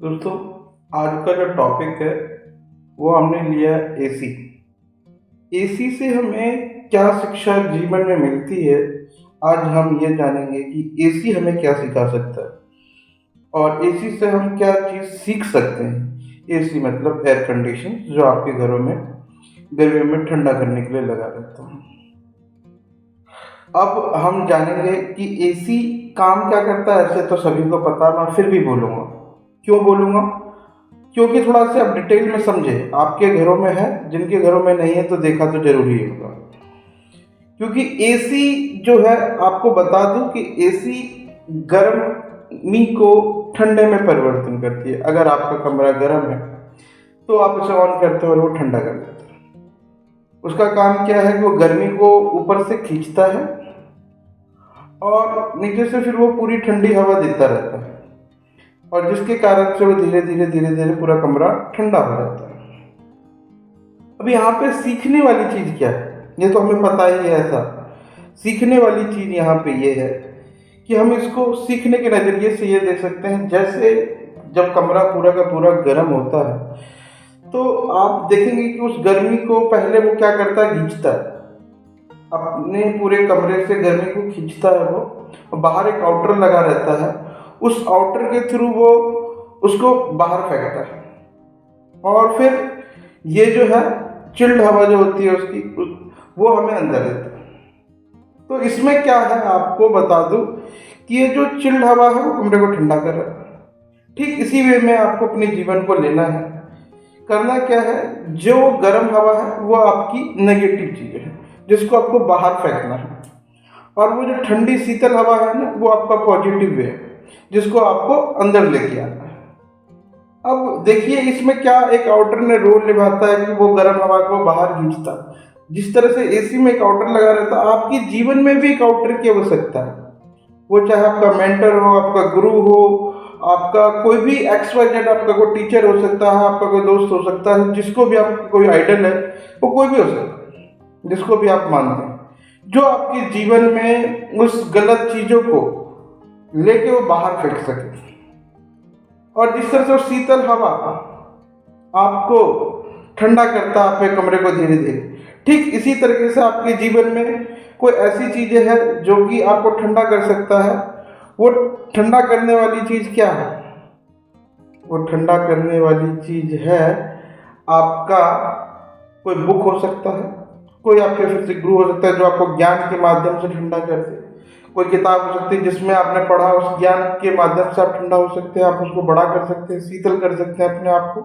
दोस्तों, आज का जो टॉपिक है वो हमने लिया है एसी। एसी से हमें क्या शिक्षा जीवन में मिलती है। आज हम ये जानेंगे कि एसी हमें क्या सिखा सकता है और एसी से हम क्या चीज़ सीख सकते हैं। एसी मतलब एयर कंडीशन, जो आपके घरों में गर्मियों में ठंडा करने के लिए लगा रहता है। अब हम जानेंगे कि एसी काम क्या करता है। ऐसे तो सभी को पता है, मैं फिर भी बोलूँगा। क्यों बोलूँगा? क्योंकि थोड़ा सा आप डिटेल में समझे। आपके घरों में है, जिनके घरों में नहीं है तो देखा तो जरूरी होगा। क्योंकि एसी जो है, आपको बता दूं कि एसी गर्मी को ठंडे में परिवर्तन करती है। अगर आपका कमरा गर्म है तो आप इसे ऑन करते हो और वो ठंडा कर देता है। उसका काम क्या है कि वो गर्मी को ऊपर से खींचता है और नीचे से फिर वो पूरी ठंडी हवा देता रहता है, और जिसके कारण से वो धीरे धीरे पूरा कमरा ठंडा हो जाता है। अब यहाँ पे सीखने वाली चीज़ क्या है, ये तो हमें पता ही है। ऐसा सीखने वाली चीज़ यहाँ पे ये है कि हम इसको सीखने के नज़रिए से ये देख सकते हैं। जैसे जब कमरा पूरा का पूरा गर्म होता है तो आप देखेंगे कि उस गर्मी को पहले वो क्या करता है, खींचता है। अपने पूरे कमरे से गर्मी को खींचता है वो। बाहर एक आउटर लगा रहता है, उस आउटर के थ्रू वो उसको बाहर फेंकता है। और फिर ये जो है चिल्ड हवा जो होती है उसकी, वो हमें अंदर देता है। तो इसमें क्या है, आपको बता दूं कि ये जो चिल्ड हवा है वो कमरे को ठंडा कर रहा है। ठीक इसी वे में आपको अपने जीवन को लेना है। करना क्या है, जो गर्म हवा है वो आपकी नेगेटिव चीज़ है, जिसको आपको बाहर फेंकना है। और वो जो ठंडी शीतल हवा है ना, वो आपका पॉजिटिव वे है, जिसको आपको अंदर लेके आना है। अब देखिए इसमें क्या एक आउटर ने रोल निभाता है कि वो गर्म हवा को बाहर खींचता है। जिस तरह से एसी में एक आउटर लगा रहता है, आपके जीवन में भी एक आउटर की आवश्यकता है। वो चाहे आपका मेंटर हो, आपका गुरु हो, आपका कोई भी एक्स वाई जेड, आपका कोई टीचर हो सकता है, आपका कोई दोस्त हो सकता है, जिसको भी आपका कोई आइडल है, वो कोई भी हो सकता है, जिसको भी आप मानते हैं, जो आपके जीवन में उस गलत चीजों को लेके वो बाहर फेंक सके। और जिस तरह से वो शीतल हवा आपको ठंडा करता है अपने कमरे को धीरे धीरे, ठीक इसी तरीके से आपके जीवन में कोई ऐसी चीजें हैं जो कि आपको ठंडा कर सकता है। वो ठंडा करने वाली चीज क्या है? वो ठंडा करने वाली चीज है आपका कोई बुक हो सकता है, कोई आपके फिर गुरु हो सकता है जो आपको ज्ञान के माध्यम से ठंडा कर दे। कोई किताब हो सकती है जिसमें आपने पढ़ा, उस ज्ञान के माध्यम से आप ठंडा हो सकते हैं, आप उसको बड़ा कर सकते हैं, शीतल कर सकते हैं अपने आप को।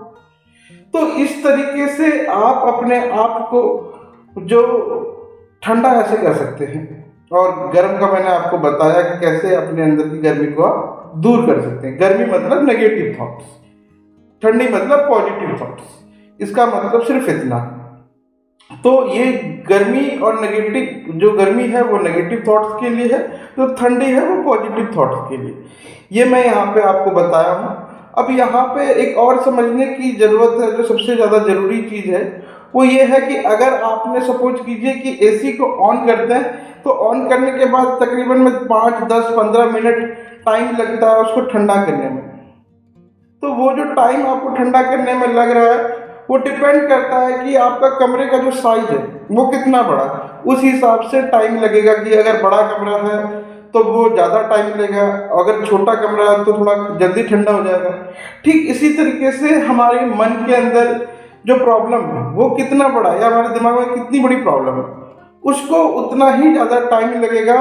तो इस तरीके से आप अपने आप को जो ठंडा ऐसे कर सकते हैं। और गर्म का मैंने आपको बताया कि कैसे अपने अंदर की गर्मी को आप दूर कर सकते हैं। गर्मी मतलब नेगेटिव थॉट्स, ठंडी मतलब पॉजिटिव थॉट्स। इसका मतलब सिर्फ इतना। तो ये गर्मी और नेगेटिव, जो गर्मी है वो नेगेटिव थॉट्स के लिए है, जो ठंडी है वो पॉजिटिव थॉट्स के लिए। ये मैं यहाँ पे आपको बताया हूँ। अब यहाँ पे एक और समझने की ज़रूरत है, जो सबसे ज़्यादा ज़रूरी चीज़ है, वो ये है कि अगर आपने सपोज कीजिए कि एसी को ऑन करते हैं, तो ऑन करने के बाद तकरीबन में 5, 10, 15 मिनट टाइम लगता है उसको ठंडा करने में। तो वो जो टाइम आपको ठंडा करने में लग रहा है, वो डिपेंड करता है कि आपका कमरे का जो साइज है वो कितना बड़ा है। उस हिसाब से टाइम लगेगा कि अगर बड़ा कमरा है तो वो ज़्यादा टाइम लगेगा, अगर छोटा कमरा है तो थोड़ा जल्दी ठंडा हो जाएगा। ठीक इसी तरीके से हमारे मन के अंदर जो प्रॉब्लम है वो कितना बड़ा है, या हमारे दिमाग में कितनी बड़ी प्रॉब्लम है, उसको उतना ही ज़्यादा टाइम लगेगा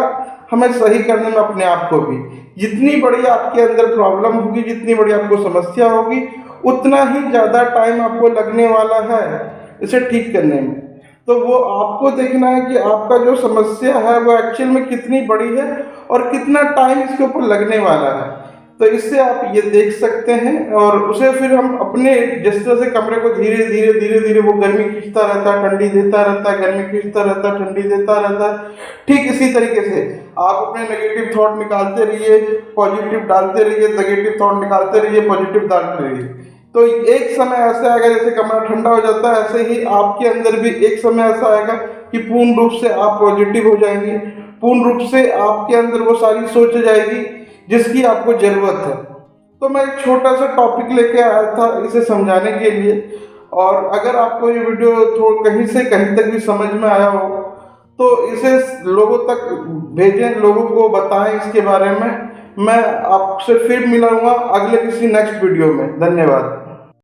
हमें सही करने में अपने आप को भी। जितनी बड़ी आपके अंदर प्रॉब्लम होगी, जितनी बड़ी आपको समस्या होगी, उतना ही ज़्यादा टाइम आपको लगने वाला है इसे ठीक करने में। तो वो आपको देखना है कि आपका जो समस्या है वो एक्चुअल में कितनी बड़ी है और कितना टाइम इसके ऊपर लगने वाला है। तो इससे आप ये देख सकते हैं, और उसे फिर हम अपने जिस तरह से कमरे को धीरे धीरे वो गर्मी खींचता रहता है, ठंडी देता रहता है, गर्मी खींचता रहता है, ठंडी देता रहता है। ठीक इसी तरीके से आप अपने नेगेटिव थॉट निकालते रहिए, पॉजिटिव डालते रहिए, नेगेटिव थॉट निकालते रहिए, पॉजिटिव डालते रहिए। तो एक समय ऐसा आएगा, जैसे कमरा ठंडा हो जाता है, ऐसे ही आपके अंदर भी एक समय ऐसा आएगा कि पूर्ण रूप से आप पॉजिटिव हो जाएंगे। पूर्ण रूप से आपके अंदर वो सारी सोच जाएगी जिसकी आपको जरूरत है। तो मैं एक छोटा सा टॉपिक लेके आया था इसे समझाने के लिए। और अगर आपको ये वीडियो कहीं से कहीं तक भी समझ में आया हो तो इसे लोगों तक भेजें, लोगों को बताएं इसके बारे में। मैं आपसे फिर मिलूंगा अगले किसी नेक्स्ट वीडियो में। धन्यवाद।